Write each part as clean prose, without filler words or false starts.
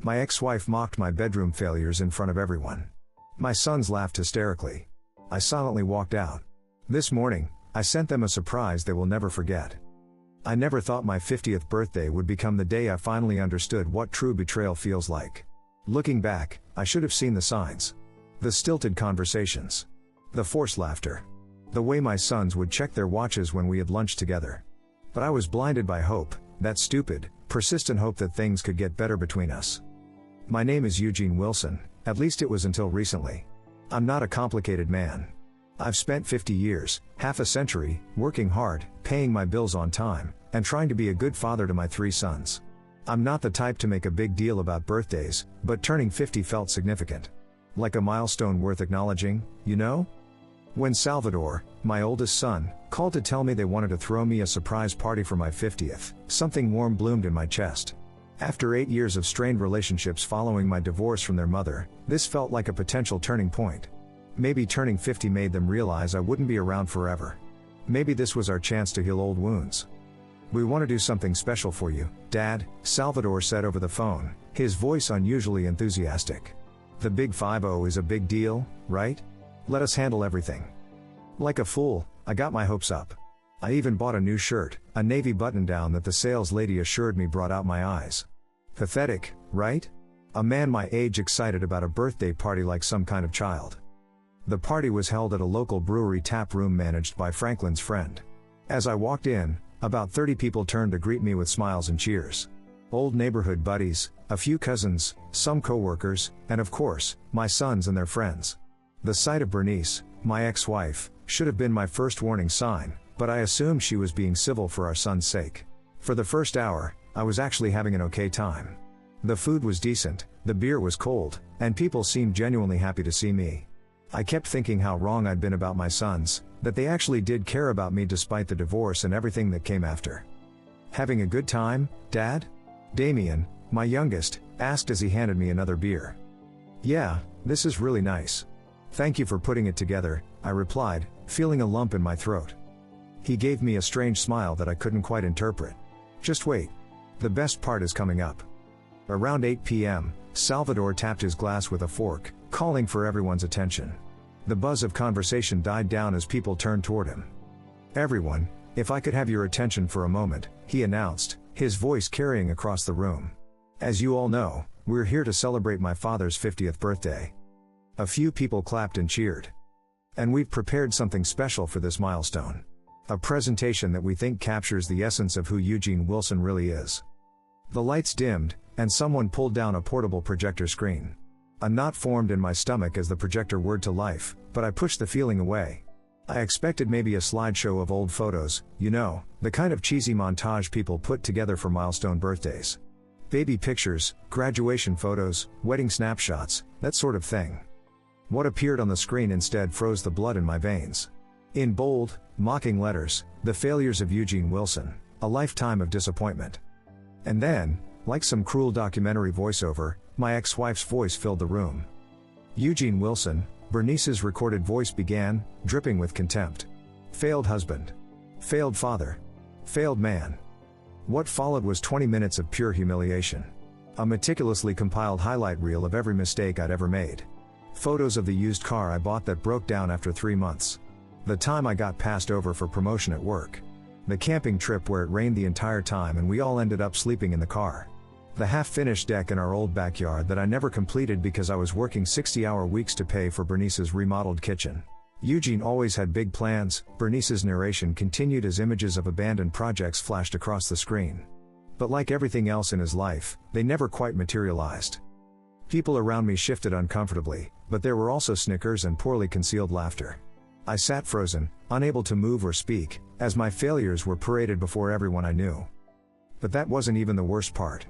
My ex-wife mocked my bedroom failures in front of everyone. My sons laughed hysterically. I silently walked out. This morning, I sent them a surprise they will never forget. I never thought my 50th birthday would become the day I finally understood what true betrayal feels like. Looking back, I should have seen the signs. The stilted conversations. The forced laughter. The way my sons would check their watches when we had lunch together. But I was blinded by hope, that stupid, persistent hope that things could get better between us. My name is Eugene Wilson, at least it was until recently. I'm not a complicated man. I've spent 50 years, half a century, working hard, paying my bills on time, and trying to be a good father to my 3 sons. I'm not the type to make a big deal about birthdays, but turning 50 felt significant. Like a milestone worth acknowledging, you know? When Salvador, my oldest son, called to tell me they wanted to throw me a surprise party for my 50th, something warm bloomed in my chest. After 8 years of strained relationships following my divorce from their mother, this felt like a potential turning point. Maybe turning 50 made them realize I wouldn't be around forever. Maybe this was our chance to heal old wounds. "We want to do something special for you, Dad," Salvador said over the phone, his voice unusually enthusiastic. "The big 50 is a big deal, right? Let us handle everything." Like a fool, I got my hopes up. I even bought a new shirt, a navy button-down that the sales lady assured me brought out my eyes. Pathetic, right? A man my age excited about a birthday party like some kind of child. The party was held at a local brewery tap room managed by Franklin's friend. As I walked in, about 30 people turned to greet me with smiles and cheers. Old neighborhood buddies, a few cousins, some co-workers, and of course, my sons and their friends. The sight of Bernice, my ex-wife, should have been my first warning sign, but I assumed she was being civil for our son's sake. For the first hour, I was actually having an okay time. The food was decent, the beer was cold, and people seemed genuinely happy to see me. I kept thinking how wrong I'd been about my sons, that they actually did care about me despite the divorce and everything that came after. "Having a good time, Dad?" Damien, my youngest, asked as he handed me another beer. "Yeah, this is really nice. Thank you for putting it together," I replied, feeling a lump in my throat. He gave me a strange smile that I couldn't quite interpret. "Just wait. The best part is coming up." Around 8 p.m., Salvador tapped his glass with a fork, calling for everyone's attention. The buzz of conversation died down as people turned toward him. "Everyone, if I could have your attention for a moment," he announced, his voice carrying across the room. "As you all know, we're here to celebrate my father's 50th birthday." A few people clapped and cheered. "And we've prepared something special for this milestone. A presentation that we think captures the essence of who Eugene Wilson really is." The lights dimmed, and someone pulled down a portable projector screen. A knot formed in my stomach as the projector whirred to life, but I pushed the feeling away. I expected maybe a slideshow of old photos, you know, the kind of cheesy montage people put together for milestone birthdays. Baby pictures, graduation photos, wedding snapshots, that sort of thing. What appeared on the screen instead froze the blood in my veins. In bold, mocking letters, "The failures of Eugene Wilson, a lifetime of disappointment." And then, like some cruel documentary voiceover, my ex-wife's voice filled the room. "Eugene Wilson," Bernice's recorded voice began, dripping with contempt. "Failed husband. Failed father. Failed man." What followed was 20 minutes of pure humiliation. A meticulously compiled highlight reel of every mistake I'd ever made. Photos of the used car I bought that broke down after 3 months. The time I got passed over for promotion at work. The camping trip where it rained the entire time and we all ended up sleeping in the car. The half-finished deck in our old backyard that I never completed because I was working 60-hour weeks to pay for Bernice's remodeled kitchen. Eugene always had big plans, Bernice's narration continued as images of abandoned projects flashed across the screen. But like everything else in his life, they never quite materialized. People around me shifted uncomfortably, but there were also snickers and poorly concealed laughter. I sat frozen, unable to move or speak, as my failures were paraded before everyone I knew. But that wasn't even the worst part.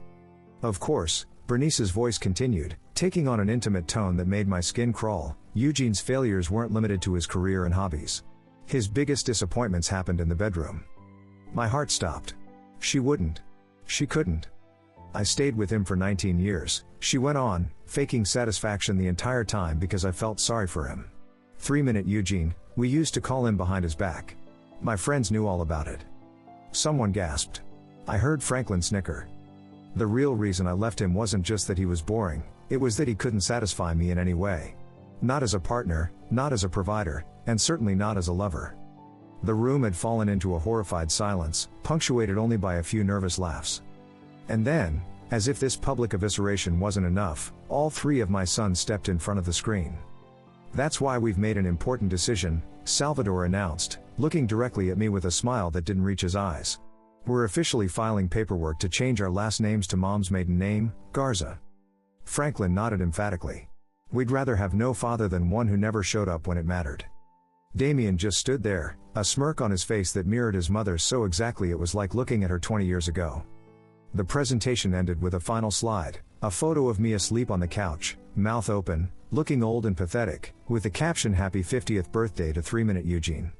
Of course, Bernice's voice continued, taking on an intimate tone that made my skin crawl. Eugene's failures weren't limited to his career and hobbies. His biggest disappointments happened in the bedroom. My heart stopped. She wouldn't. She couldn't. "I stayed with him for 19 years, she went on, faking satisfaction the entire time because I felt sorry for him. 3-minute Eugene, we used to call him behind his back. My friends knew all about it." Someone gasped. I heard Franklin snicker. The real reason I left him wasn't just that he was boring, it was that he couldn't satisfy me in any way. Not as a partner, not as a provider, and certainly not as a lover. The room had fallen into a horrified silence, punctuated only by a few nervous laughs. And then, as if this public evisceration wasn't enough, all three of my sons stepped in front of the screen. "That's why we've made an important decision," Salvador announced, looking directly at me with a smile that didn't reach his eyes. "We're officially filing paperwork to change our last names to Mom's maiden name, Garza." Franklin nodded emphatically. "We'd rather have no father than one who never showed up when it mattered." Damien just stood there, a smirk on his face that mirrored his mother's so exactly it was like looking at her 20 years ago. The presentation ended with a final slide, a photo of me asleep on the couch, mouth open, looking old and pathetic, with the caption "Happy 50th birthday to 3-Minute Eugene."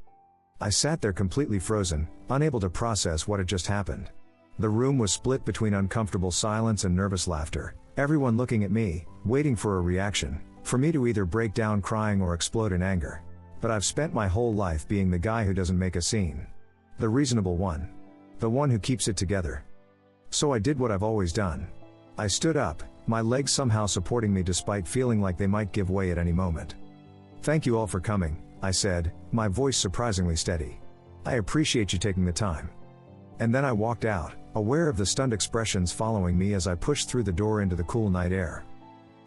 I sat there completely frozen, unable to process what had just happened. The room was split between uncomfortable silence and nervous laughter, everyone looking at me, waiting for a reaction, for me to either break down crying or explode in anger. But I've spent my whole life being the guy who doesn't make a scene. The reasonable one. The one who keeps it together. So I did what I've always done. I stood up, my legs somehow supporting me despite feeling like they might give way at any moment. "Thank you all for coming," I said, my voice surprisingly steady. "I appreciate you taking the time." And then I walked out, aware of the stunned expressions following me as I pushed through the door into the cool night air.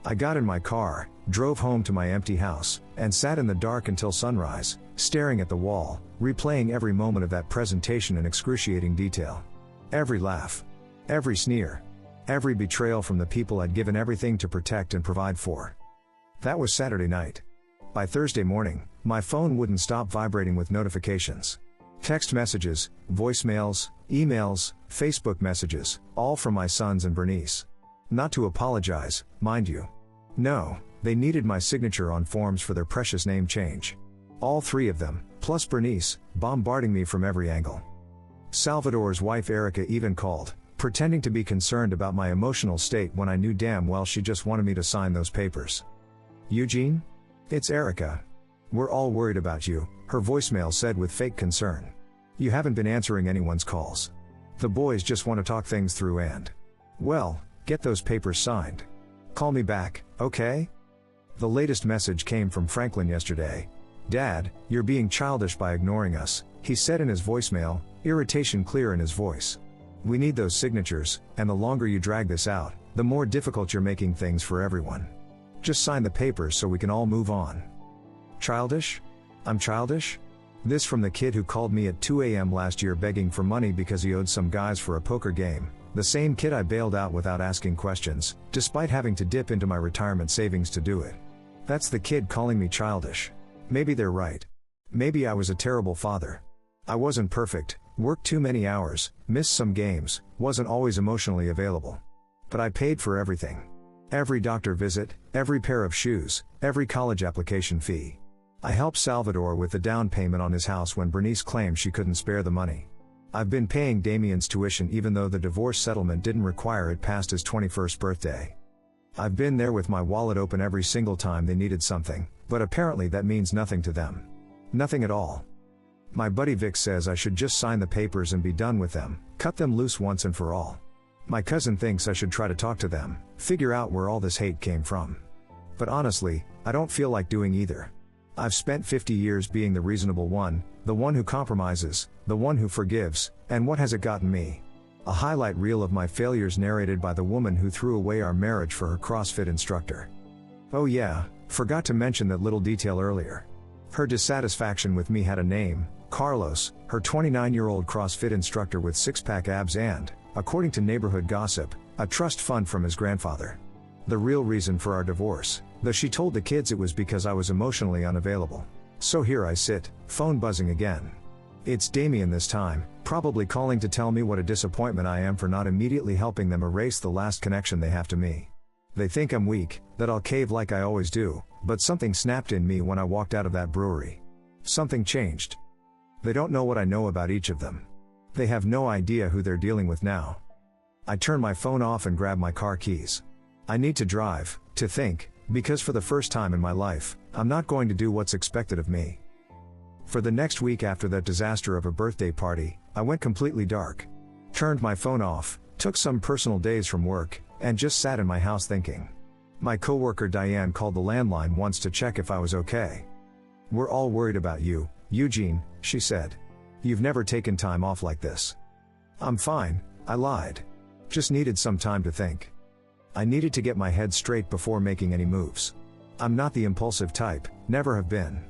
I got in my car, drove home to my empty house, and sat in the dark until sunrise, staring at the wall, replaying every moment of that presentation in excruciating detail. Every laugh. Every sneer. Every betrayal from the people I'd given everything to protect and provide for. That was Saturday night. By Thursday morning, my phone wouldn't stop vibrating with notifications. Text messages, voicemails, emails, Facebook messages, all from my sons and Bernice. Not to apologize, mind you. No, they needed my signature on forms for their precious name change. All three of them, plus Bernice, bombarding me from every angle. Salvador's wife Erica even called, pretending to be concerned about my emotional state when I knew damn well she just wanted me to sign those papers. "Eugene? It's Erica. We're all worried about you," her voicemail said with fake concern. "You haven't been answering anyone's calls. The boys just want to talk things through and, well, get those papers signed. Call me back, okay?" The latest message came from Franklin yesterday. "Dad, you're being childish by ignoring us," he said in his voicemail, irritation clear in his voice. "We need those signatures, and the longer you drag this out, the more difficult you're making things for everyone. Just sign the papers so we can all move on." Childish? I'm childish? This from the kid who called me at 2 a.m. last year begging for money because he owed some guys for a poker game, the same kid I bailed out without asking questions, despite having to dip into my retirement savings to do it. That's the kid calling me childish. Maybe they're right. Maybe I was a terrible father. I wasn't perfect, worked too many hours, missed some games, wasn't always emotionally available. But I paid for everything. Every doctor visit, every pair of shoes, every college application fee. I helped Salvador with the down payment on his house when Bernice claimed she couldn't spare the money. I've been paying Damien's tuition even though the divorce settlement didn't require it past his 21st birthday. I've been there with my wallet open every single time they needed something, but apparently that means nothing to them. Nothing at all. My buddy Vic says I should just sign the papers and be done with them, cut them loose once and for all. My cousin thinks I should try to talk to them, figure out where all this hate came from. But honestly, I don't feel like doing either. I've spent 50 years being the reasonable one, the one who compromises, the one who forgives, and what has it gotten me? A highlight reel of my failures narrated by the woman who threw away our marriage for her CrossFit instructor. Oh yeah, forgot to mention that little detail earlier. Her dissatisfaction with me had a name, Carlos, her 29-year-old CrossFit instructor with six-pack abs and, according to neighborhood gossip, a trust fund from his grandfather. The real reason for our divorce, though she told the kids it was because I was emotionally unavailable. So here I sit, phone buzzing again. It's Damien this time, probably calling to tell me what a disappointment I am for not immediately helping them erase the last connection they have to me. They think I'm weak, that I'll cave like I always do, but something snapped in me when I walked out of that brewery. Something changed. They don't know what I know about each of them. They have no idea who they're dealing with now. I turn my phone off and grab my car keys. I need to drive, to think, because for the first time in my life, I'm not going to do what's expected of me. For the next week after that disaster of a birthday party, I went completely dark. Turned my phone off, took some personal days from work, and just sat in my house thinking. My coworker Diane called the landline once to check if I was okay. "We're all worried about you, Eugene," she said. "You've never taken time off like this." "I'm fine," I lied. "Just needed some time to think. I needed to get my head straight before making any moves. I'm not the impulsive type, never have been."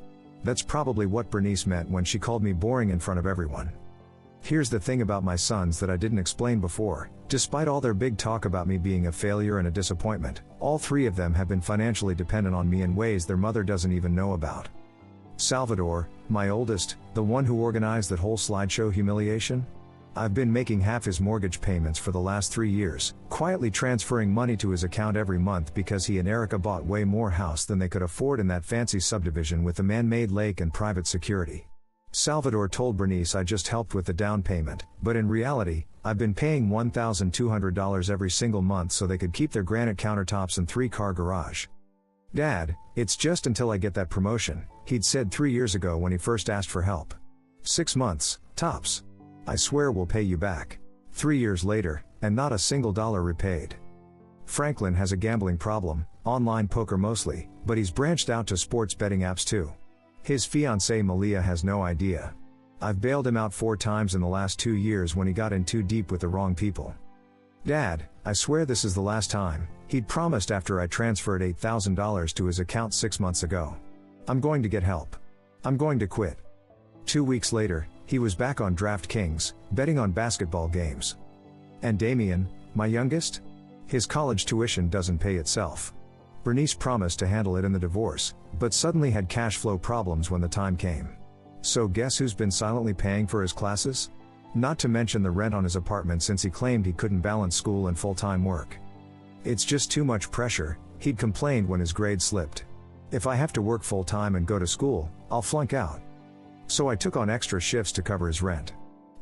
That's probably what Bernice meant when she called me boring in front of everyone. Here's the thing about my sons that I didn't explain before. Despite all their big talk about me being a failure and a disappointment, all three of them have been financially dependent on me in ways their mother doesn't even know about. Salvador, my oldest, the one who organized that whole slideshow humiliation? I've been making half his mortgage payments for the last 3 years, quietly transferring money to his account every month because he and Erica bought way more house than they could afford in that fancy subdivision with the man-made lake and private security. Salvador told Bernice I just helped with the down payment, but in reality, I've been paying $1,200 every single month so they could keep their granite countertops and 3-car garage. "Dad, it's just until I get that promotion," he'd said 3 years ago when he first asked for help. "6 months, tops. I swear we'll pay you back." 3 years later, and not a single dollar repaid. Franklin has a gambling problem, online poker mostly, but he's branched out to sports betting apps too. His fiancée Malia has no idea. I've bailed him out 4 times in the last 2 years when he got in too deep with the wrong people. "Dad, I swear this is the last time," he'd promised after I transferred $8,000 to his account 6 months ago. "I'm going to get help. I'm going to quit." 2 weeks later, he was back on DraftKings, betting on basketball games. And Damien, my youngest? His college tuition doesn't pay itself. Bernice promised to handle it in the divorce, but suddenly had cash flow problems when the time came. So guess who's been silently paying for his classes? Not to mention the rent on his apartment since he claimed he couldn't balance school and full-time work. "It's just too much pressure," he'd complained when his grades slipped. "If I have to work full-time and go to school, I'll flunk out." So I took on extra shifts to cover his rent.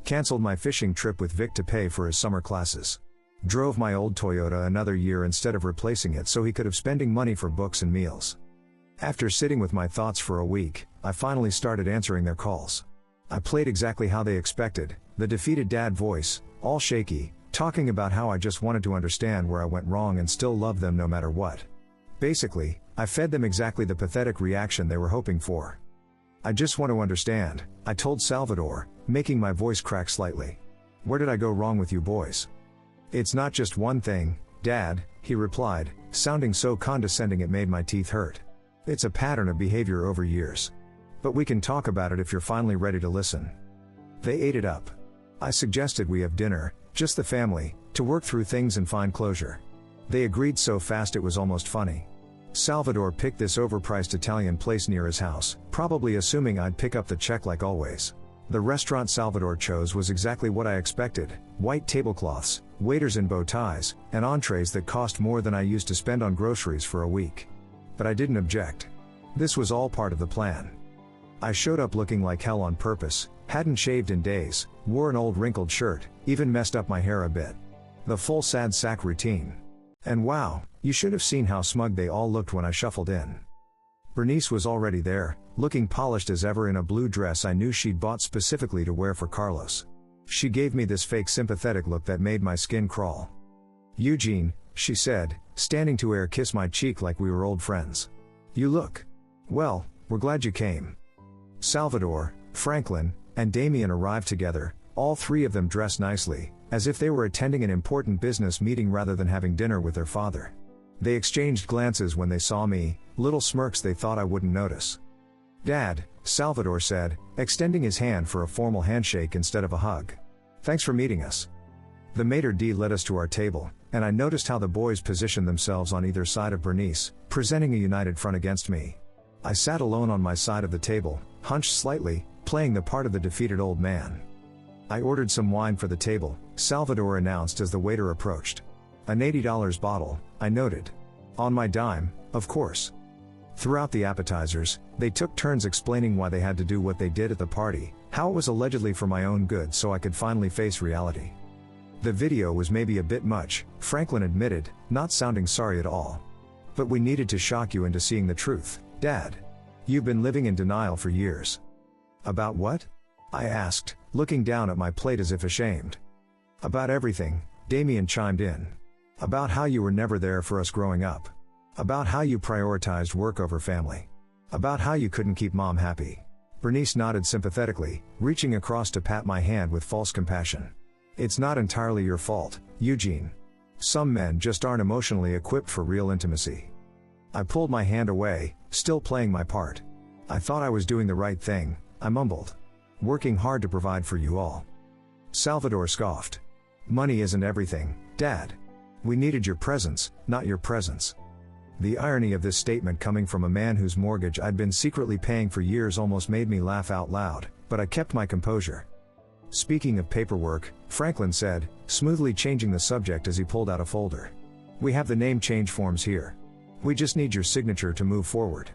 Cancelled my fishing trip with Vic to pay for his summer classes. Drove my old Toyota another year instead of replacing it so he could have spending money for books and meals. After sitting with my thoughts for a week, I finally started answering their calls. I played exactly how they expected, the defeated dad voice, all shaky, talking about how I just wanted to understand where I went wrong and still love them no matter what. Basically, I fed them exactly the pathetic reaction they were hoping for. "I just want to understand," I told Salvador, making my voice crack slightly. "Where did I go wrong with you boys?" "It's not just one thing, Dad," he replied, sounding so condescending it made my teeth hurt. "It's a pattern of behavior over years. But we can talk about it if you're finally ready to listen." They ate it up. I suggested we have dinner, just the family, to work through things and find closure. They agreed so fast it was almost funny. Salvador picked this overpriced Italian place near his house, probably assuming I'd pick up the check like always. The restaurant Salvador chose was exactly what I expected: white tablecloths, waiters in bow ties, and entrees that cost more than I used to spend on groceries for a week. But I didn't object. This was all part of the plan. I showed up looking like hell on purpose, hadn't shaved in days, wore an old wrinkled shirt, even messed up my hair a bit. The full sad sack routine. And wow, you should have seen how smug they all looked when I shuffled in. Bernice was already there, looking polished as ever in a blue dress I knew she'd bought specifically to wear for Carlos. She gave me this fake sympathetic look that made my skin crawl. "Eugene," she said, standing to air kiss my cheek like we were old friends. "You look well, we're glad you came." Salvador, Franklin, and Damien arrived together, all three of them dressed nicely, as if they were attending an important business meeting rather than having dinner with their father. They exchanged glances when they saw me, little smirks they thought I wouldn't notice. "Dad," Salvador said, extending his hand for a formal handshake instead of a hug. "Thanks for meeting us." The maitre d' led us to our table, and I noticed how the boys positioned themselves on either side of Bernice, presenting a united front against me. I sat alone on my side of the table, hunched slightly, playing the part of the defeated old man. "I ordered some wine for the table," Salvador announced as the waiter approached. "An $80 bottle," I noted. "On my dime, of course." Throughout the appetizers, they took turns explaining why they had to do what they did at the party, how it was allegedly for my own good so I could finally face reality. "The video was maybe a bit much," Franklin admitted, not sounding sorry at all. "But we needed to shock you into seeing the truth, Dad. You've been living in denial for years." "About what?" I asked, looking down at my plate as if ashamed. "About everything," Damien chimed in. About how you were never there for us growing up. About how you prioritized work over family. About how you couldn't keep mom happy. Bernice nodded sympathetically, reaching across to pat my hand with false compassion. It's not entirely your fault, Eugene. Some men just aren't emotionally equipped for real intimacy. I pulled my hand away, still playing my part. I thought I was doing the right thing, I mumbled. Working hard to provide for you all. Salvador scoffed. Money isn't everything, Dad. We needed your presence, not your presence. The irony of this statement coming from a man whose mortgage I'd been secretly paying for years almost made me laugh out loud, but I kept my composure. Speaking of paperwork, Franklin said, smoothly changing the subject as he pulled out a folder. We have the name change forms here. We just need your signature to move forward.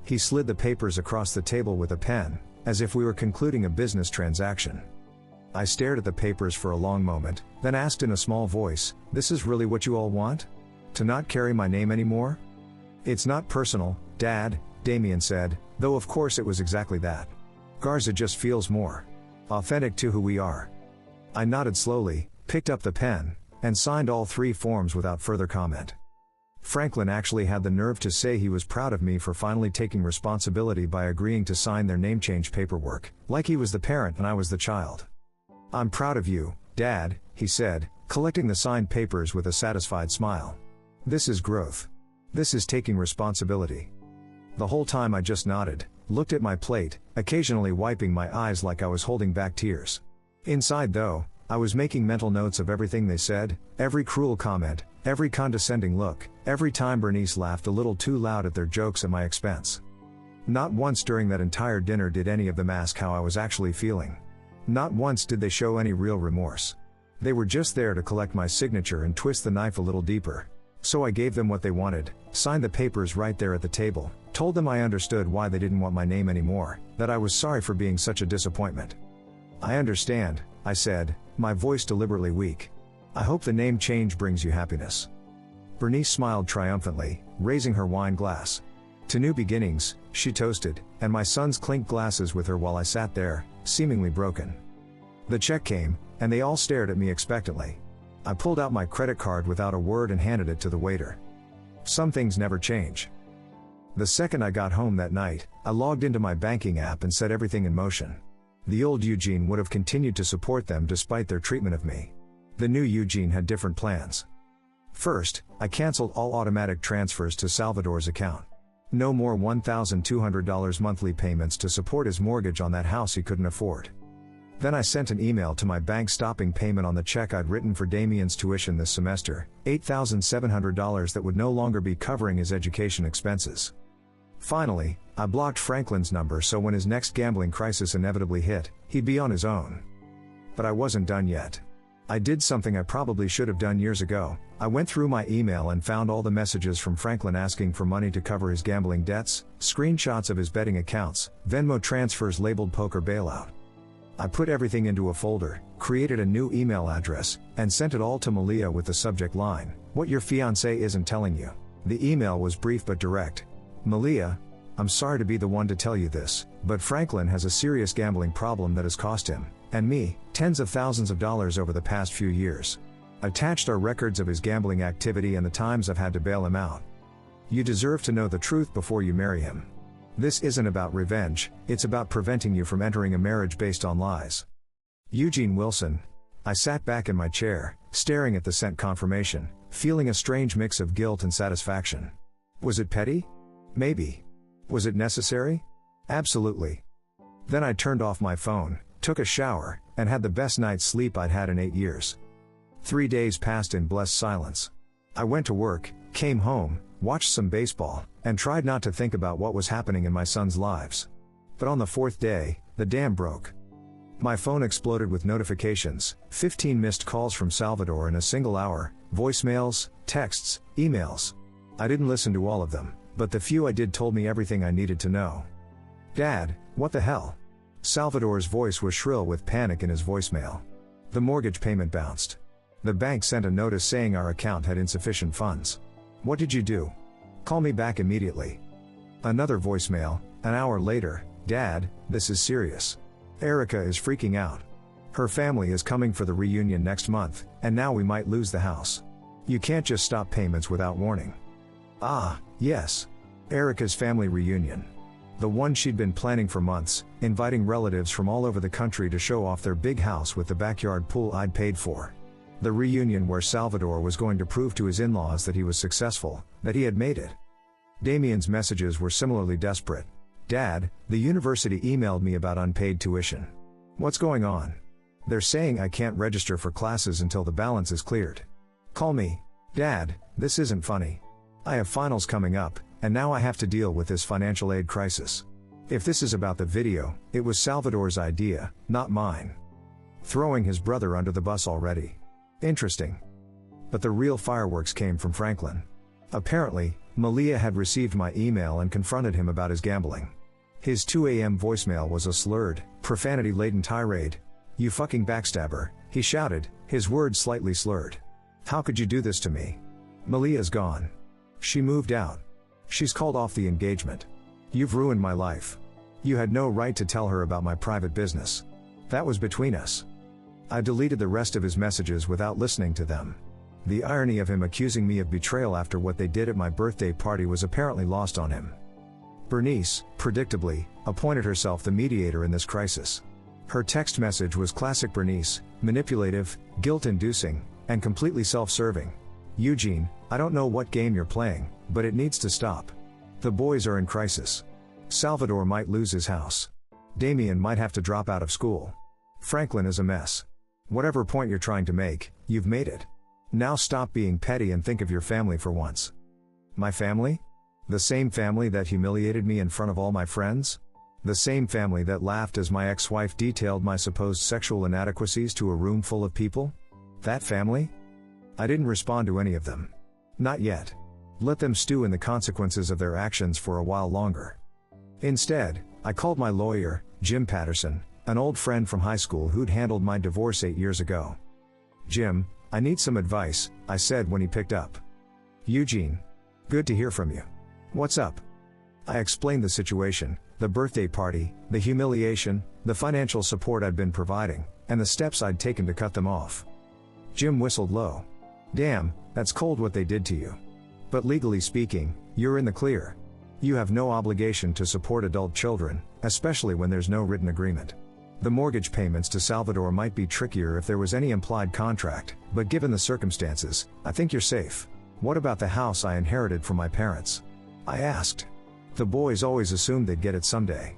He slid the papers across the table with a pen, as if we were concluding a business transaction. I stared at the papers for a long moment, then asked in a small voice, this is really what you all want? To not carry my name anymore? It's not personal, Dad, Damien said, though of course it was exactly that. Garza just feels more authentic to who we are. I nodded slowly, picked up the pen, and signed all 3 forms without further comment. Franklin actually had the nerve to say he was proud of me for finally taking responsibility by agreeing to sign their name change paperwork, like he was the parent and I was the child. I'm proud of you, Dad, he said, collecting the signed papers with a satisfied smile. This is growth. This is taking responsibility. The whole time I just nodded, looked at my plate, occasionally wiping my eyes like I was holding back tears. Inside though, I was making mental notes of everything they said, every cruel comment, every condescending look, every time Bernice laughed a little too loud at their jokes at my expense. Not once during that entire dinner did any of them ask how I was actually feeling. Not once did they show any real remorse. They were just there to collect my signature and twist the knife a little deeper. So I gave them what they wanted, signed the papers right there at the table, told them I understood why they didn't want my name anymore, that I was sorry for being such a disappointment. I understand, I said, my voice deliberately weak. I hope the name change brings you happiness. Bernice smiled triumphantly, raising her wine glass. To new beginnings, she toasted, and my sons clinked glasses with her while I sat there, seemingly broken. The check came, and they all stared at me expectantly. I pulled out my credit card without a word and handed it to the waiter. Some things never change. The second I got home that night, I logged into my banking app and set everything in motion. The old Eugene would have continued to support them despite their treatment of me. The new Eugene had different plans. First, I canceled all automatic transfers to Salvador's account. No more $1,200 monthly payments to support his mortgage on that house he couldn't afford. Then I sent an email to my bank stopping payment on the check I'd written for Damien's tuition this semester, $8,700 that would no longer be covering his education expenses. Finally, I blocked Franklin's number so when his next gambling crisis inevitably hit, he'd be on his own. But I wasn't done yet. I did something I probably should have done years ago. I went through my email and found all the messages from Franklin asking for money to cover his gambling debts, screenshots of his betting accounts, Venmo transfers labeled poker bailout. I put everything into a folder, created a new email address, and sent it all to Malia with the subject line, "What your fiancé isn't telling you." The email was brief but direct. Malia, I'm sorry to be the one to tell you this, but Franklin has a serious gambling problem that has cost him, and me, tens of thousands of dollars over the past few years. Attached are records of his gambling activity and the times I've had to bail him out. You deserve to know the truth before you marry him. This isn't about revenge, it's about preventing you from entering a marriage based on lies. Eugene Wilson. I sat back in my chair, staring at the sent confirmation, feeling a strange mix of guilt and satisfaction. Was it petty? Maybe. Was it necessary? Absolutely. Then I turned off my phone, took a shower, and had the best night's sleep I'd had in 8 years. 3 days passed in blessed silence. I went to work, came home, watched some baseball, and tried not to think about what was happening in my sons' lives. But on the 4th day, the dam broke. My phone exploded with notifications, 15 missed calls from Salvador in a single hour, voicemails, texts, emails. I didn't listen to all of them, but the few I did told me everything I needed to know. Dad, what the hell? Salvador's voice was shrill with panic in his voicemail. The mortgage payment bounced. The bank sent a notice saying our account had insufficient funds. What did you do? Call me back immediately. Another voicemail, an hour later, Dad, this is serious. Erica is freaking out. Her family is coming for the reunion next month, and now we might lose the house. You can't just stop payments without warning. Ah, yes. Erica's family reunion. The one she'd been planning for months, inviting relatives from all over the country to show off their big house with the backyard pool I'd paid for. The reunion where Salvador was going to prove to his in-laws that he was successful, that he had made it. Damien's messages were similarly desperate. Dad, the university emailed me about unpaid tuition. What's going on? They're saying I can't register for classes until the balance is cleared. Call me. Dad, this isn't funny. I have finals coming up, and now I have to deal with this financial aid crisis. If this is about the video, it was Salvador's idea, not mine. Throwing his brother under the bus already. Interesting. But the real fireworks came from Franklin. Apparently, Malia had received my email and confronted him about his gambling. His 2 a.m. voicemail was a slurred, profanity-laden tirade. "You fucking backstabber," he shouted, his words slightly slurred. "How could you do this to me? Malia's gone. She moved out. She's called off the engagement. You've ruined my life. You had no right to tell her about my private business. That was between us." I deleted the rest of his messages without listening to them. The irony of him accusing me of betrayal after what they did at my birthday party was apparently lost on him. Bernice, predictably, appointed herself the mediator in this crisis. Her text message was classic Bernice, manipulative, guilt-inducing, and completely self-serving. "Eugene, I don't know what game you're playing, but it needs to stop. The boys are in crisis. Salvador might lose his house. Damien might have to drop out of school. Franklin is a mess. Whatever point you're trying to make, you've made it. Now stop being petty and think of your family for once." My family? The same family that humiliated me in front of all my friends? The same family that laughed as my ex-wife detailed my supposed sexual inadequacies to a room full of people? That family? I didn't respond to any of them. Not yet. Let them stew in the consequences of their actions for a while longer. Instead, I called my lawyer, Jim Patterson, an old friend from high school who'd handled my divorce 8 years ago. "Jim, I need some advice," I said when he picked up. "Eugene. Good to hear from you. What's up?" I explained the situation, the birthday party, the humiliation, the financial support I'd been providing, and the steps I'd taken to cut them off. Jim whistled low. "Damn, that's cold what they did to you. But legally speaking, you're in the clear. You have no obligation to support adult children, especially when there's no written agreement. The mortgage payments to Salvador might be trickier if there was any implied contract, but given the circumstances, I think you're safe. What about the house I inherited from my parents?" I asked. "The boys always assumed they'd get it someday."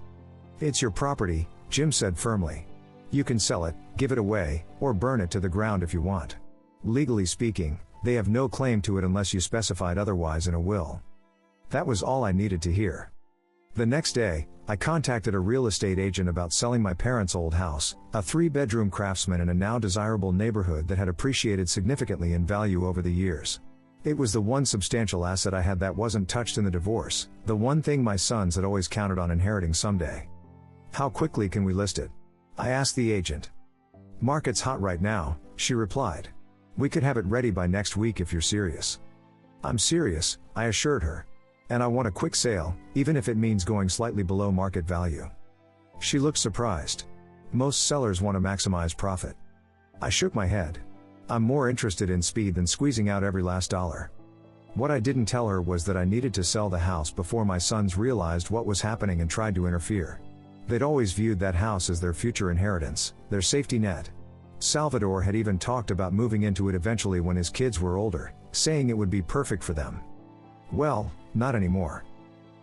"It's your property," Jim said firmly. "You can sell it, give it away, or burn it to the ground if you want. Legally speaking, they have no claim to it unless you specified otherwise in a will." That was all I needed to hear. The next day, I contacted a real estate agent about selling my parents' old house, a 3-bedroom craftsman in a now desirable neighborhood that had appreciated significantly in value over the years. It was the one substantial asset I had that wasn't touched in the divorce, the one thing my sons had always counted on inheriting someday. "How quickly can we list it?" I asked the agent. "Market's hot right now," she replied. "We could have it ready by next week if you're serious." "I'm serious," I assured her. "And I want a quick sale, even if it means going slightly below market value." She looked surprised. "Most sellers want to maximize profit." I shook my head. "I'm more interested in speed than squeezing out every last dollar." What I didn't tell her was that I needed to sell the house before my sons realized what was happening and tried to interfere. They'd always viewed that house as their future inheritance, their safety net. Salvador had even talked about moving into it eventually when his kids were older, saying it would be perfect for them. Well, not anymore.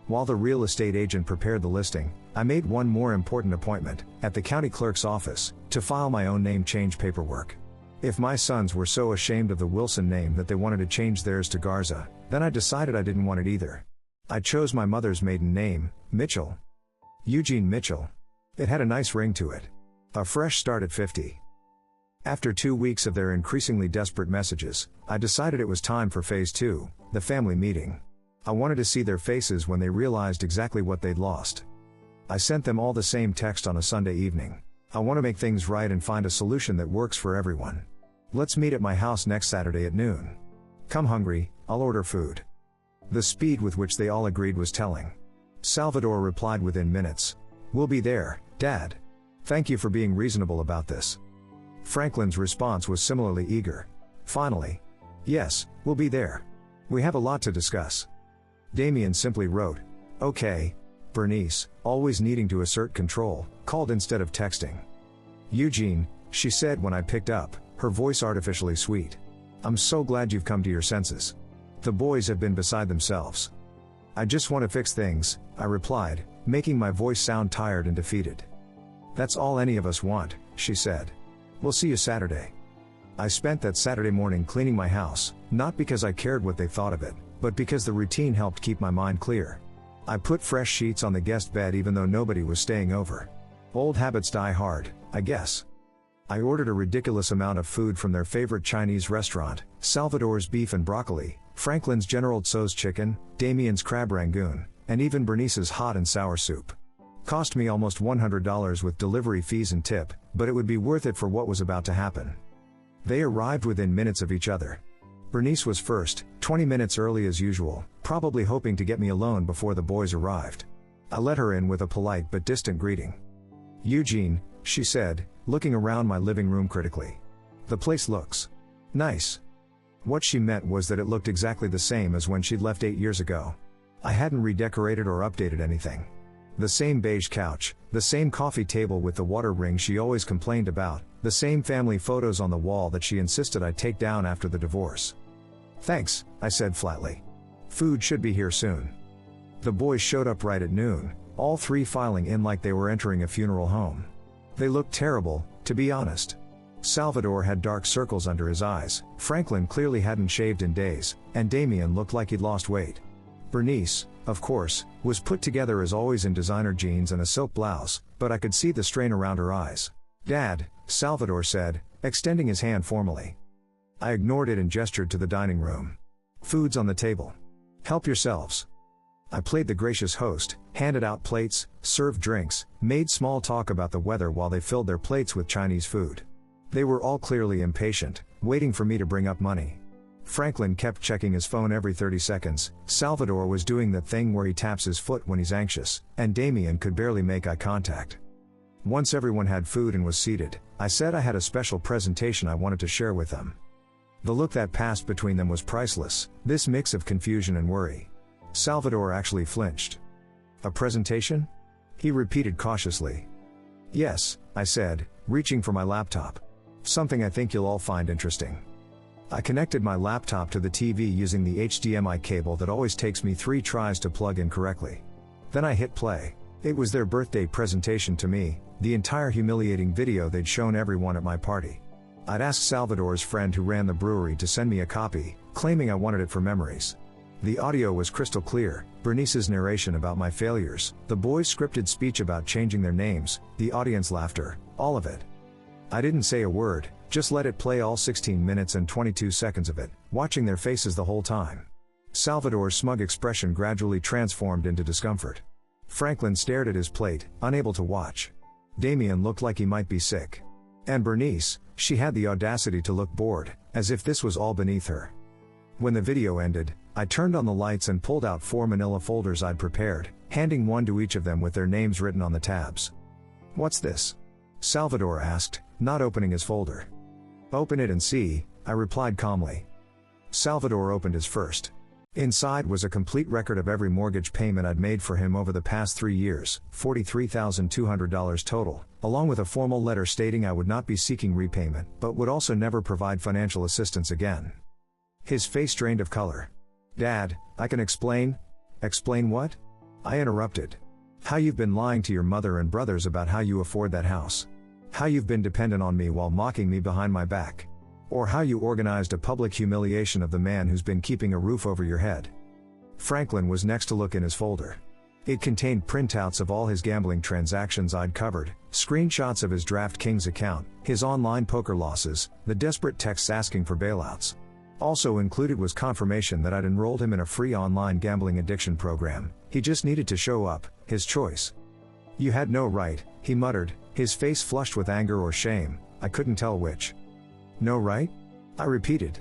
While the real estate agent prepared the listing, I made one more important appointment, at the county clerk's office, to file my own name change paperwork. If my sons were so ashamed of the Wilson name that they wanted to change theirs to Garza, then I decided I didn't want it either. I chose my mother's maiden name, Mitchell. Eugene Mitchell. It had a nice ring to it. A fresh start at 50. After 2 weeks of their increasingly desperate messages, I decided it was time for phase 2, the family meeting. I wanted to see their faces when they realized exactly what they'd lost. I sent them all the same text on a Sunday evening. I want to make things right and find a solution that works for everyone. Let's meet at my house next Saturday at noon. Come hungry, I'll order food. The speed with which they all agreed was telling. Salvador replied within minutes. "We'll be there, Dad. Thank you for being reasonable about this. Franklin's response was similarly eager. Finally. Yes, we'll be there. We have a lot to discuss. Damien simply wrote, okay. Bernice, always needing to assert control, called instead of texting. Eugene, she said when I picked up, her voice artificially sweet. I'm so glad you've come to your senses. The boys have been beside themselves. I just want to fix things, I replied, making my voice sound tired and defeated. That's all any of us want, she said. We'll see you Saturday. I spent that Saturday morning cleaning my house, not because I cared what they thought of it, but because the routine helped keep my mind clear. I put fresh sheets on the guest bed even though nobody was staying over. Old habits die hard, I guess. I ordered a ridiculous amount of food from their favorite Chinese restaurant, Salvador's beef and broccoli, Franklin's General Tso's chicken, Damien's crab rangoon, and even Bernice's hot and sour soup. Cost me almost $100 with delivery fees and tip, but it would be worth it for what was about to happen. They arrived within minutes of each other. Bernice was first, 20 minutes early as usual, probably hoping to get me alone before the boys arrived. I let her in with a polite but distant greeting. Eugene, she said, looking around my living room critically. The place looks nice. What she meant was that it looked exactly the same as when she'd left 8 years ago. I hadn't redecorated or updated anything. The same beige couch, the same coffee table with the water ring she always complained about, the same family photos on the wall that she insisted I take down after the divorce. Thanks, I said flatly. Food should be here soon. The boys showed up right at noon, all three filing in like they were entering a funeral home. They looked terrible, to be honest. Salvador had dark circles under his eyes, Franklin clearly hadn't shaved in days, and Damien looked like he'd lost weight. Bernice, of course, was put together as always in designer jeans and a silk blouse, but I could see the strain around her eyes. Dad, Salvador said, extending his hand formally. I ignored it and gestured to the dining room. Food's on the table. Help yourselves. I played the gracious host, handed out plates, served drinks, made small talk about the weather while they filled their plates with Chinese food. They were all clearly impatient, waiting for me to bring up money. Franklin kept checking his phone every 30 seconds, Salvador was doing that thing where he taps his foot when he's anxious, and Damien could barely make eye contact. Once everyone had food and was seated, I said I had a special presentation I wanted to share with them. The look that passed between them was priceless, this mix of confusion and worry. Salvador actually flinched. A presentation? He repeated cautiously. Yes, I said, reaching for my laptop. Something I think you'll all find interesting. I connected my laptop to the TV using the HDMI cable that always takes me 3 tries to plug in correctly. Then I hit play. It was their birthday presentation to me, the entire humiliating video they'd shown everyone at my party. I'd asked Salvador's friend who ran the brewery to send me a copy, claiming I wanted it for memories. The audio was crystal clear, Bernice's narration about my failures, the boys' scripted speech about changing their names, the audience laughter, all of it. I didn't say a word, just let it play all 16 minutes and 22 seconds of it, watching their faces the whole time. Salvador's smug expression gradually transformed into discomfort. Franklin stared at his plate, unable to watch. Damien looked like he might be sick. And Bernice, she had the audacity to look bored, as if this was all beneath her. When the video ended, I turned on the lights and pulled out 4 manila folders I'd prepared, handing one to each of them with their names written on the tabs. What's this? Salvador asked, not opening his folder. Open it and see, I replied calmly. Salvador opened his first. Inside was a complete record of every mortgage payment I'd made for him over the past 3 years, $43,200 total, along with a formal letter stating I would not be seeking repayment but would also never provide financial assistance again. His face drained of color. Dad, I can explain. Explain what? I interrupted. How you've been lying to your mother and brothers about how you afford that house. How you've been dependent on me while mocking me behind my back. Or how you organized a public humiliation of the man who's been keeping a roof over your head. Franklin was next to look in his folder. It contained printouts of all his gambling transactions I'd covered, screenshots of his DraftKings account, his online poker losses, the desperate texts asking for bailouts. Also included was confirmation that I'd enrolled him in a free online gambling addiction program. He just needed to show up, his choice. You had no right, he muttered, his face flushed with anger or shame, I couldn't tell which. No right? I repeated.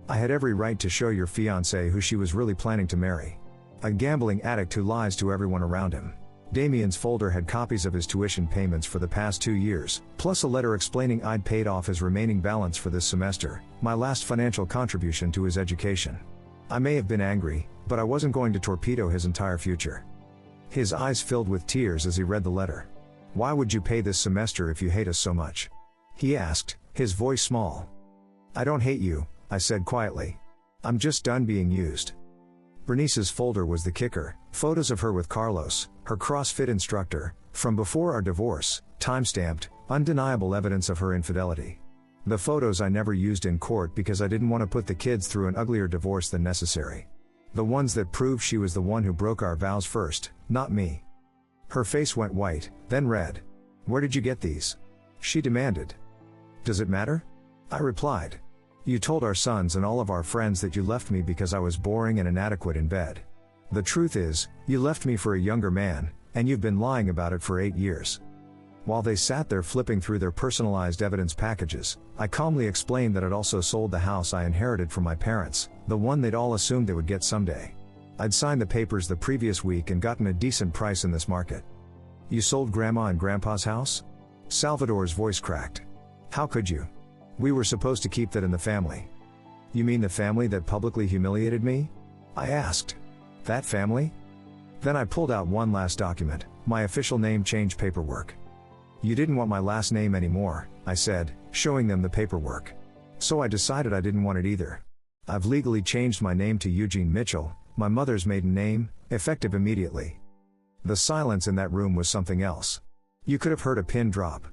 I had every right to show your fiancé who she was really planning to marry. A gambling addict who lies to everyone around him. Damien's folder had copies of his tuition payments for the past 2 years, plus a letter explaining I'd paid off his remaining balance for this semester, my last financial contribution to his education. I may have been angry, but I wasn't going to torpedo his entire future. His eyes filled with tears as he read the letter. "Why would you pay this semester if you hate us so much?" he asked, his voice small. "I don't hate you," I said quietly. "I'm just done being used." Bernice's folder was the kicker, photos of her with Carlos, her CrossFit instructor, from before our divorce, time-stamped, undeniable evidence of her infidelity. The photos I never used in court because I didn't want to put the kids through an uglier divorce than necessary. The ones that proved she was the one who broke our vows first, not me. Her face went white, then red. "Where did you get these?" she demanded. "Does it matter?" I replied. "You told our sons and all of our friends that you left me because I was boring and inadequate in bed. The truth is, you left me for a younger man, and you've been lying about it for 8 years." While they sat there flipping through their personalized evidence packages, I calmly explained that I'd also sold the house I inherited from my parents, the one they'd all assumed they would get someday. I'd signed the papers the previous week and gotten a decent price in this market. "You sold Grandma and Grandpa's house?" Salvador's voice cracked. "How could you? We were supposed to keep that in the family." "You mean the family that publicly humiliated me?" I asked. "That family?" Then I pulled out one last document, my official name change paperwork. "You didn't want my last name anymore," I said, showing them the paperwork. "So I decided I didn't want it either. I've legally changed my name to Eugene Mitchell, my mother's maiden name, effective immediately." The silence in that room was something else. You could have heard a pin drop.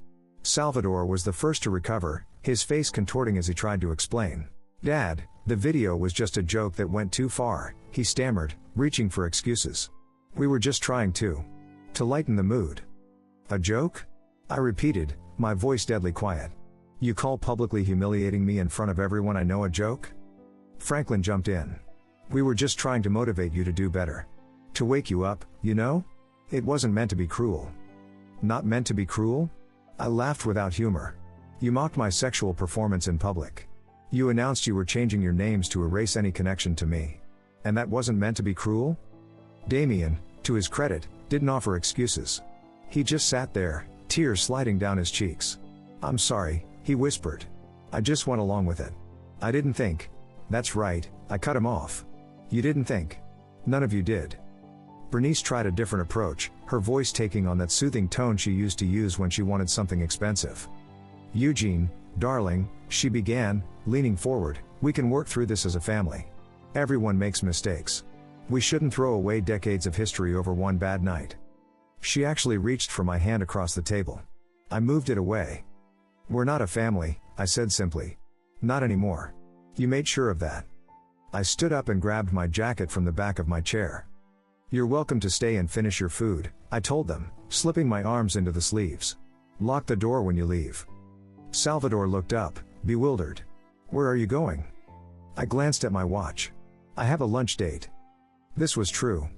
Salvador was the first to recover, his face contorting as he tried to explain. "Dad, the video was just a joke that went too far," he stammered, reaching for excuses. "We were just trying to lighten the mood." "A joke?" I repeated, my voice deadly quiet. "You call publicly humiliating me in front of everyone I know a joke?" Franklin jumped in. "We were just trying to motivate you to do better. To wake you up, you know? It wasn't meant to be cruel." "Not meant to be cruel?" I laughed without humor. "You mocked my sexual performance in public. You announced you were changing your names to erase any connection to me. And that wasn't meant to be cruel?" Damien, to his credit, didn't offer excuses. He just sat there, tears sliding down his cheeks. "I'm sorry," he whispered. "I just went along with it. I didn't think." "That's right," I cut him off. "You didn't think. None of you did." Bernice tried a different approach, her voice taking on that soothing tone she used to use when she wanted something expensive. "Eugene, darling," she began, leaning forward, "we can work through this as a family. Everyone makes mistakes. We shouldn't throw away decades of history over one bad night." She actually reached for my hand across the table. I moved it away. "We're not a family," I said simply. "Not anymore. You made sure of that." I stood up and grabbed my jacket from the back of my chair. "You're welcome to stay and finish your food," I told them, slipping my arms into the sleeves. "Lock the door when you leave." Salvador looked up, bewildered. "Where are you going?" I glanced at my watch. "I have a lunch date." This was true.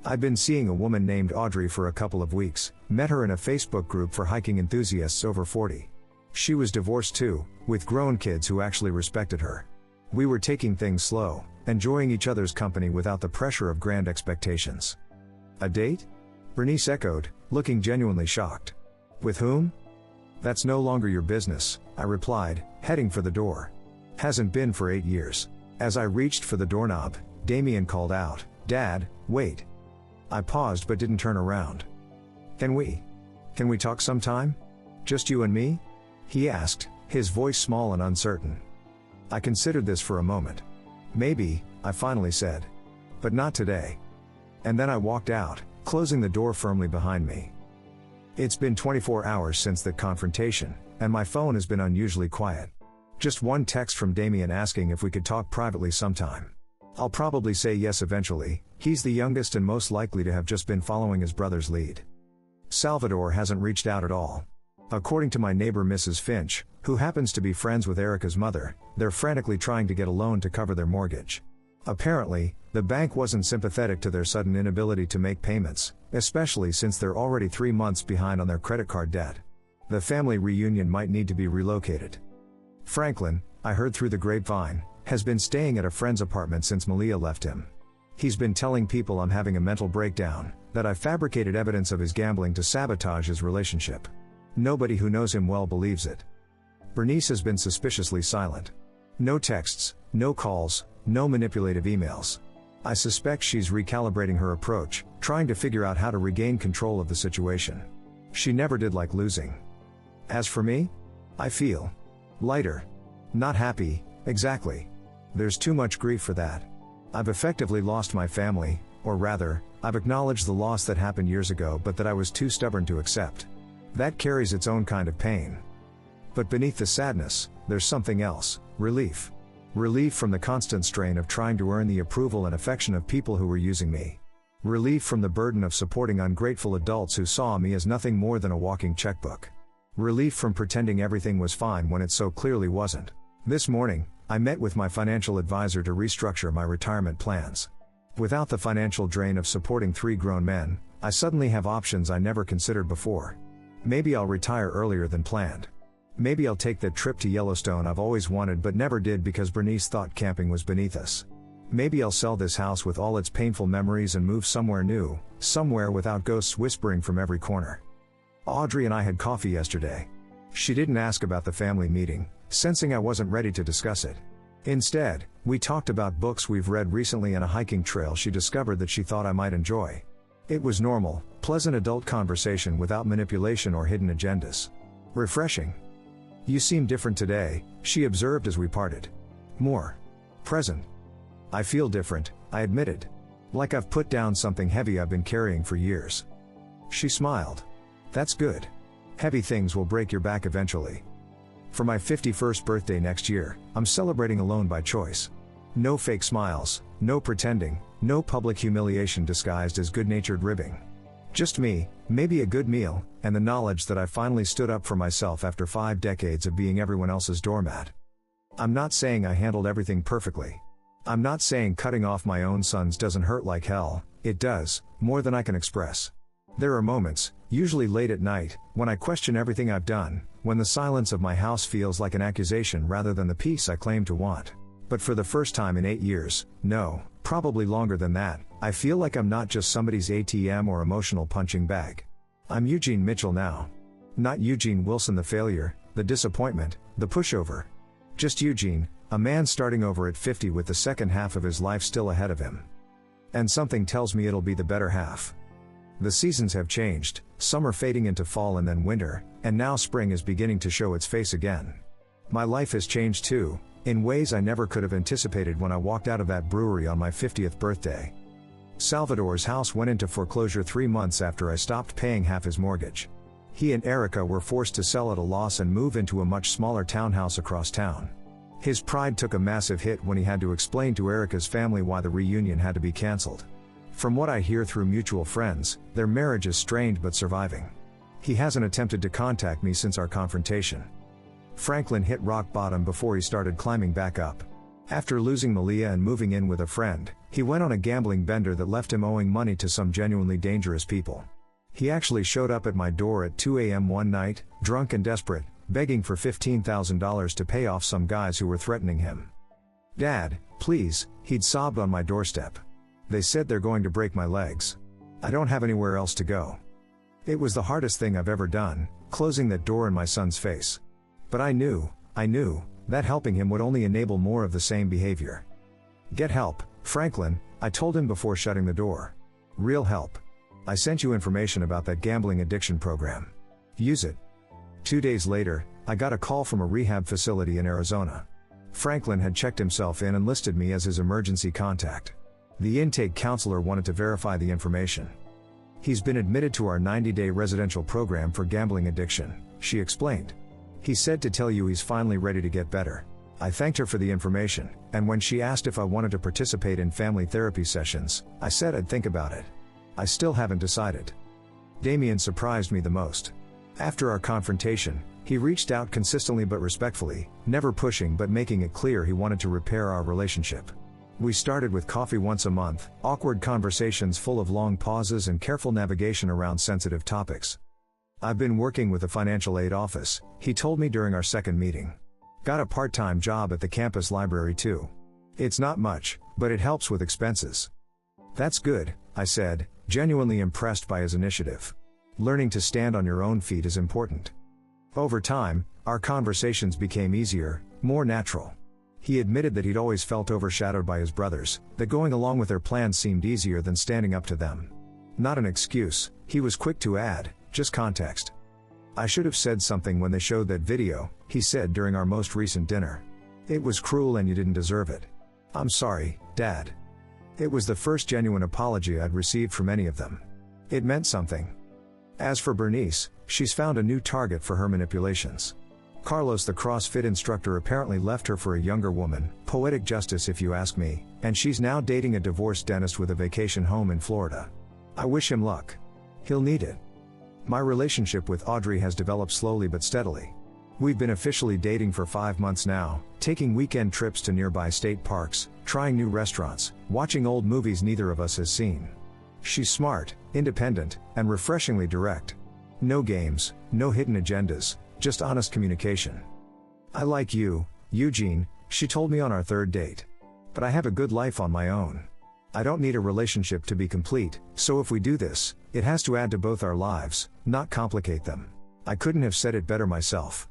I'd been seeing a woman named Audrey for a couple of weeks, met her in a Facebook group for hiking enthusiasts over 40. She was divorced too, with grown kids who actually respected her. We were taking things slow, enjoying each other's company without the pressure of grand expectations. "A date?" Bernice echoed, looking genuinely shocked. "With whom?" "That's no longer your business," I replied, heading for the door. "Hasn't been for 8 years. As I reached for the doorknob, Damien called out, "Dad, wait." I paused but didn't turn around. Can we talk sometime? Just you and me?" he asked, his voice small and uncertain. I considered this for a moment. "Maybe," I finally said. "But not today." And then I walked out, closing the door firmly behind me. It's been 24 hours since that confrontation, and my phone has been unusually quiet. Just one text from Damien asking if we could talk privately sometime. I'll probably say yes eventually. He's the youngest and most likely to have just been following his brother's lead. Salvador hasn't reached out at all. According to my neighbor Mrs. Finch, who happens to be friends with Erica's mother, they're frantically trying to get a loan to cover their mortgage. Apparently, the bank wasn't sympathetic to their sudden inability to make payments, especially since they're already 3 months behind on their credit card debt. The family reunion might need to be relocated. Franklin, I heard through the grapevine, has been staying at a friend's apartment since Malia left him. He's been telling people I'm having a mental breakdown, that I fabricated evidence of his gambling to sabotage his relationship. Nobody who knows him well believes it. Bernice has been suspiciously silent. No texts, no calls, no manipulative emails. I suspect she's recalibrating her approach, trying to figure out how to regain control of the situation. She never did like losing. As for me, I feel lighter. Not happy, exactly. There's too much grief for that. I've effectively lost my family, or rather, I've acknowledged the loss that happened years ago but that I was too stubborn to accept. That carries its own kind of pain. But beneath the sadness, there's something else, relief. Relief from the constant strain of trying to earn the approval and affection of people who were using me. Relief from the burden of supporting ungrateful adults who saw me as nothing more than a walking checkbook. Relief from pretending everything was fine when it so clearly wasn't. This morning, I met with my financial advisor to restructure my retirement plans. Without the financial drain of supporting 3 grown men, I suddenly have options I never considered before. Maybe I'll retire earlier than planned. Maybe I'll take that trip to Yellowstone I've always wanted but never did because Bernice thought camping was beneath us. Maybe I'll sell this house with all its painful memories and move somewhere new, somewhere without ghosts whispering from every corner. Audrey and I had coffee yesterday. She didn't ask about the family meeting, sensing I wasn't ready to discuss it. Instead, we talked about books we've read recently and a hiking trail she discovered that she thought I might enjoy. It was normal, pleasant adult conversation without manipulation or hidden agendas. Refreshing. You seem different today, she observed as we parted. More present. I feel different, I admitted. Like I've put down something heavy I've been carrying for years. She smiled. That's good. Heavy things will break your back eventually. For my 51st birthday next year, I'm celebrating alone by choice. No fake smiles, no pretending, no public humiliation disguised as good-natured ribbing. Just me, maybe a good meal, and the knowledge that I finally stood up for myself after 5 decades of being everyone else's doormat. I'm not saying I handled everything perfectly. I'm not saying cutting off my own sons doesn't hurt like hell, it does, more than I can express. There are moments, usually late at night, when I question everything I've done, when the silence of my house feels like an accusation rather than the peace I claim to want. But for the first time in 8 years, no, probably longer than that, I feel like I'm not just somebody's ATM or emotional punching bag. I'm Eugene Mitchell now. Not Eugene Wilson the failure, the disappointment, the pushover. Just Eugene, a man starting over at 50 with the second half of his life still ahead of him. And something tells me it'll be the better half. The seasons have changed, summer fading into fall and then winter, and now spring is beginning to show its face again. My life has changed too, in ways I never could have anticipated when I walked out of that brewery on my 50th birthday. Salvador's house went into foreclosure 3 months after I stopped paying half his mortgage. He and Erica were forced to sell at a loss and move into a much smaller townhouse across town. His pride took a massive hit when he had to explain to Erica's family why the reunion had to be canceled. From what I hear through mutual friends, their marriage is strained but surviving. He hasn't attempted to contact me since our confrontation. Franklin hit rock bottom before he started climbing back up. After losing Malia and moving in with a friend, he went on a gambling bender that left him owing money to some genuinely dangerous people. He actually showed up at my door at 2 a.m. one night, drunk and desperate, begging for $15,000 to pay off some guys who were threatening him. "Dad, please," he'd sobbed on my doorstep. "They said they're going to break my legs. I don't have anywhere else to go." It was the hardest thing I've ever done, closing that door in my son's face. But I knew, that helping him would only enable more of the same behavior. "Get help, Franklin," I told him before shutting the door. "Real help. I sent you information about that gambling addiction program. Use it." 2 days later, I got a call from a rehab facility in Arizona. Franklin had checked himself in and listed me as his emergency contact. The intake counselor wanted to verify the information. "He's been admitted to our 90-day residential program for gambling addiction," she explained. "He said to tell you he's finally ready to get better." I thanked her for the information, and when she asked if I wanted to participate in family therapy sessions, I said I'd think about it. I still haven't decided. Damien surprised me the most. After our confrontation, he reached out consistently but respectfully, never pushing but making it clear he wanted to repair our relationship. We started with coffee once a month, awkward conversations full of long pauses and careful navigation around sensitive topics. "I've been working with a financial aid office," he told me during our second meeting. "Got a part-time job at the campus library too. It's not much, but it helps with expenses." That's good, I said, genuinely impressed by his initiative. Learning to stand on your own feet is important. Over time, our conversations became easier, more natural. He admitted that he'd always felt overshadowed by his brothers, that going along with their plans seemed easier than standing up to them. Not an excuse, he was quick to add, just context. I should have said something when they showed that video, he said during our most recent dinner. It was cruel and you didn't deserve it. I'm sorry, Dad. It was the first genuine apology I'd received from any of them. It meant something. As for Bernice, she's found a new target for her manipulations. Carlos, the CrossFit instructor, apparently left her for a younger woman, poetic justice if you ask me, and she's now dating a divorced dentist with a vacation home in Florida. I wish him luck. He'll need it. My relationship with Audrey has developed slowly but steadily. We've been officially dating for 5 months now, taking weekend trips to nearby state parks, trying new restaurants, watching old movies neither of us has seen. She's smart, independent, and refreshingly direct. No games, no hidden agendas, just honest communication. I like you, Eugene, she told me on our third date. But I have a good life on my own. I don't need a relationship to be complete, so if we do this, it has to add to both our lives, not complicate them. I couldn't have said it better myself.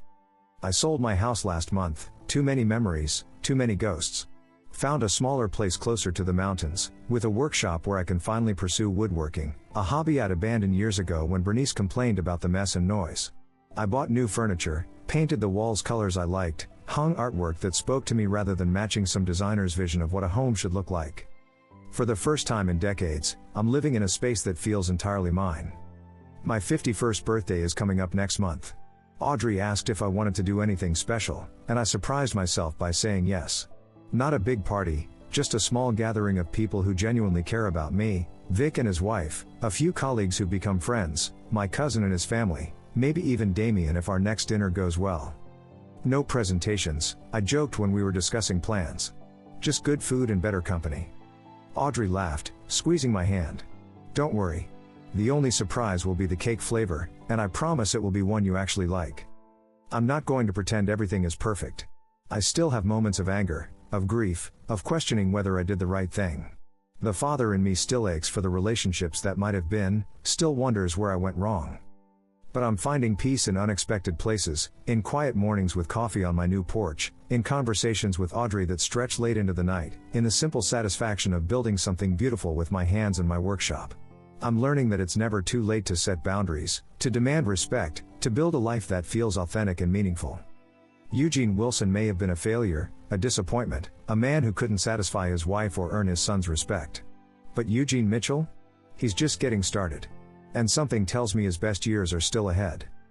I sold my house last month, too many memories, too many ghosts. Found a smaller place closer to the mountains, with a workshop where I can finally pursue woodworking, a hobby I'd abandoned years ago when Bernice complained about the mess and noise. I bought new furniture, painted the walls colors I liked, hung artwork that spoke to me rather than matching some designer's vision of what a home should look like. For the first time in decades, I'm living in a space that feels entirely mine. My 51st birthday is coming up next month. Audrey asked if I wanted to do anything special, and I surprised myself by saying yes. Not a big party, just a small gathering of people who genuinely care about me, Vic and his wife, a few colleagues who've become friends, my cousin and his family, maybe even Damien if our next dinner goes well. No presentations, I joked when we were discussing plans. Just good food and better company. Audrey laughed, squeezing my hand. Don't worry. The only surprise will be the cake flavor, and I promise it will be one you actually like. I'm not going to pretend everything is perfect. I still have moments of anger, of grief, of questioning whether I did the right thing. The father in me still aches for the relationships that might have been, still wonders where I went wrong. But I'm finding peace in unexpected places, in quiet mornings with coffee on my new porch, in conversations with Audrey that stretch late into the night, in the simple satisfaction of building something beautiful with my hands in my workshop. I'm learning that it's never too late to set boundaries, to demand respect, to build a life that feels authentic and meaningful. Eugene Wilson may have been a failure, a disappointment, a man who couldn't satisfy his wife or earn his son's respect. But Eugene Mitchell? He's just getting started. And something tells me his best years are still ahead.